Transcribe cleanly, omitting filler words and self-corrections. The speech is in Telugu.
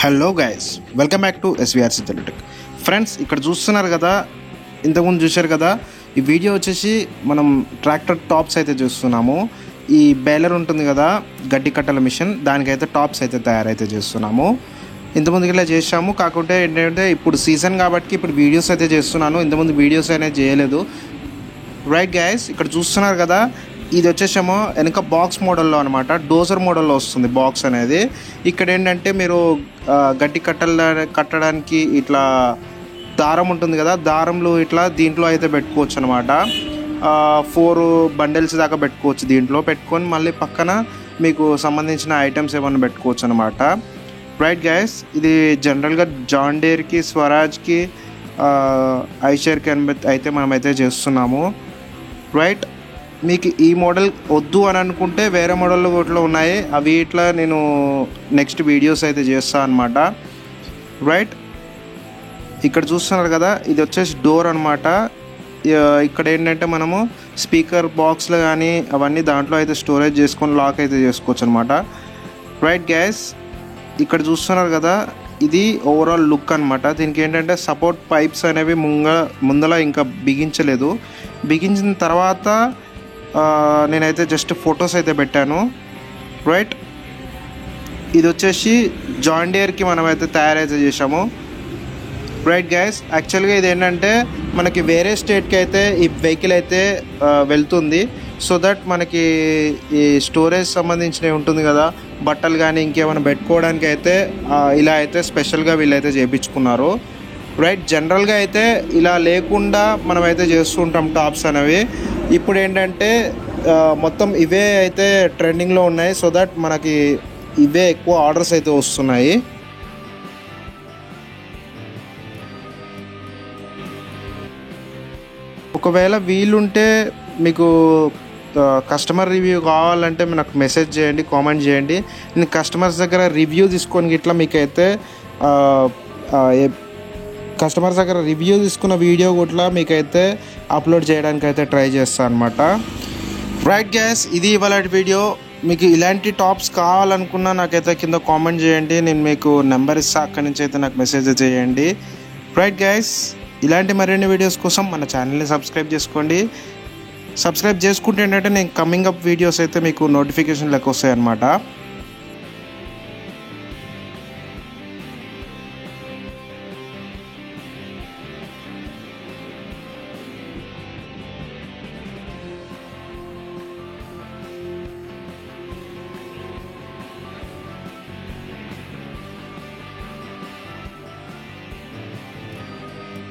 Hello guys, welcome back to SVRC Telutech. Friends, ఇక్కడ చూస్తున్నారు కదా, ఇంతకుముందు చూశారు కదా, ఈ వీడియో వచ్చేసి మనం ట్రాక్టర్ టాప్స్ అయితే చూస్తున్నాము. ఈ బేలర్ ఉంటుంది కదా, గడ్డి కట్టల మిషన్, దానికైతే టాప్స్ అయితే తయారైతే చేస్తున్నాము. ఇంతకుముందుకు ఇలా చేసాము, కాకుంటే ఏంటంటే ఇప్పుడు సీజన్ కాబట్టి ఇప్పుడు వీడియోస్ అయితే చేస్తున్నాను. ఇంతకుముందు వీడియోస్ అనేది చేయలేదు. రైట్ గైస్, ఇక్కడ చూస్తున్నారు కదా, ఇది వచ్చేసేమో వెనక బాక్స్ మోడల్లో అనమాట, డోజర్ మోడల్లో వస్తుంది బాక్స్ అనేది. ఇక్కడ ఏంటంటే మీరు గడ్డి కట్టడానికి ఇట్లా దారం ఉంటుంది కదా, దారంలో ఇట్లా దీంట్లో అయితే పెట్టుకోవచ్చు అనమాట. 4 బండిల్స్ దాకా పెట్టుకోవచ్చు. దీంట్లో పెట్టుకొని మళ్ళీ పక్కన మీకు సంబంధించిన ఐటమ్స్ ఏమైనా పెట్టుకోవచ్చు అనమాట. రైట్ గైస్, ఇది జనరల్గా జాన్ డీర్కి, స్వరాజ్కి, ఐషర్కి అయితే మనమైతే చేస్తున్నాము. రైట్, మీకు ఈ మోడల్ వద్దు అని అనుకుంటే వేరే మోడల్లో ఇట్లా ఉన్నాయి, అవి ఇట్లా నేను నెక్స్ట్ వీడియోస్ అయితే చేస్తాను అనమాట. రైట్, ఇక్కడ చూస్తున్నారు కదా, ఇది వచ్చేసి డోర్ అనమాట. ఇక్కడ ఏంటంటే మనము స్పీకర్ బాక్స్లో కానీ అవన్నీ దాంట్లో అయితే స్టోరేజ్ చేసుకొని లాక్ అయితే చేసుకోవచ్చు అనమాట. రైట్ గ్యాస్, ఇక్కడ చూస్తున్నారు కదా, ఇది ఓవరాల్ లుక్ అనమాట. దీనికి ఏంటంటే సపోర్ట్ పైప్స్ అనేవి ముందల ఇంకా బిగించలేదు. బిగించిన తర్వాత నేనైతే జస్ట్ ఫొటోస్ అయితే పెట్టాను. రైట్, ఇది వచ్చేసి జాన్ డీర్కి మనమైతే తయారైతే చేసాము. రైట్ గైస్, యాక్చువల్గా ఇది ఏంటంటే మనకి వేరే స్టేట్కి అయితే ఈ వెహికల్ అయితే వెళ్తుంది. సో దట్ మనకి ఈ స్టోరేజ్ సంబంధించినవి ఉంటుంది కదా, బట్టలు కానీ ఇంకేమైనా పెట్టుకోవడానికి అయితే ఇలా అయితే స్పెషల్గా వీళ్ళైతే చేయించుకున్నారు. రైట్, జనరల్గా అయితే ఇలా లేకుండా మనమైతే చేస్తుంటాం టాప్స్ అనేవి. ఇప్పుడు ఏంటంటే మొత్తం ఇవే అయితే ట్రెండింగ్లో ఉన్నాయి. సో దట్ మనకి ఇవే ఎక్కువ ఆర్డర్స్ అయితే వస్తున్నాయి. ఒకవేళ వీలుంటే మీకు కస్టమర్ రివ్యూ కావాలంటే నాకు మెసేజ్ చేయండి, కామెంట్ చేయండి. నేను కస్టమర్స్ దగ్గర రివ్యూ తీసుకొని ఇట్లా మీకైతే కస్టమర్స్ దగ్గర రివ్యూ తీసుకున్న వీడియో కూడా మీకైతే అప్లోడ్ చేయడానికి అయితే ట్రై చేస్తాను అనమాట. రైట్ గ్యాస్, ఇది ఇవాళ వీడియో. మీకు ఇలాంటి టాప్స్ కావాలనుకున్నా నాకైతే కింద కామెంట్ చేయండి, నేను మీకు నెంబర్ ఇస్తా, అక్కడి నుంచి అయితే నాకు మెసేజ్ చేయండి. రైట్ గ్యాస్, ఇలాంటి మరిన్ని వీడియోస్ కోసం మన ఛానల్ని సబ్స్క్రైబ్ చేసుకోండి. సబ్స్క్రైబ్ చేసుకుంటే ఏంటంటే నేను కమింగ్ అప్ వీడియోస్ అయితే మీకు నోటిఫికేషన్ లెక్క వస్తాయి అన్నమాట.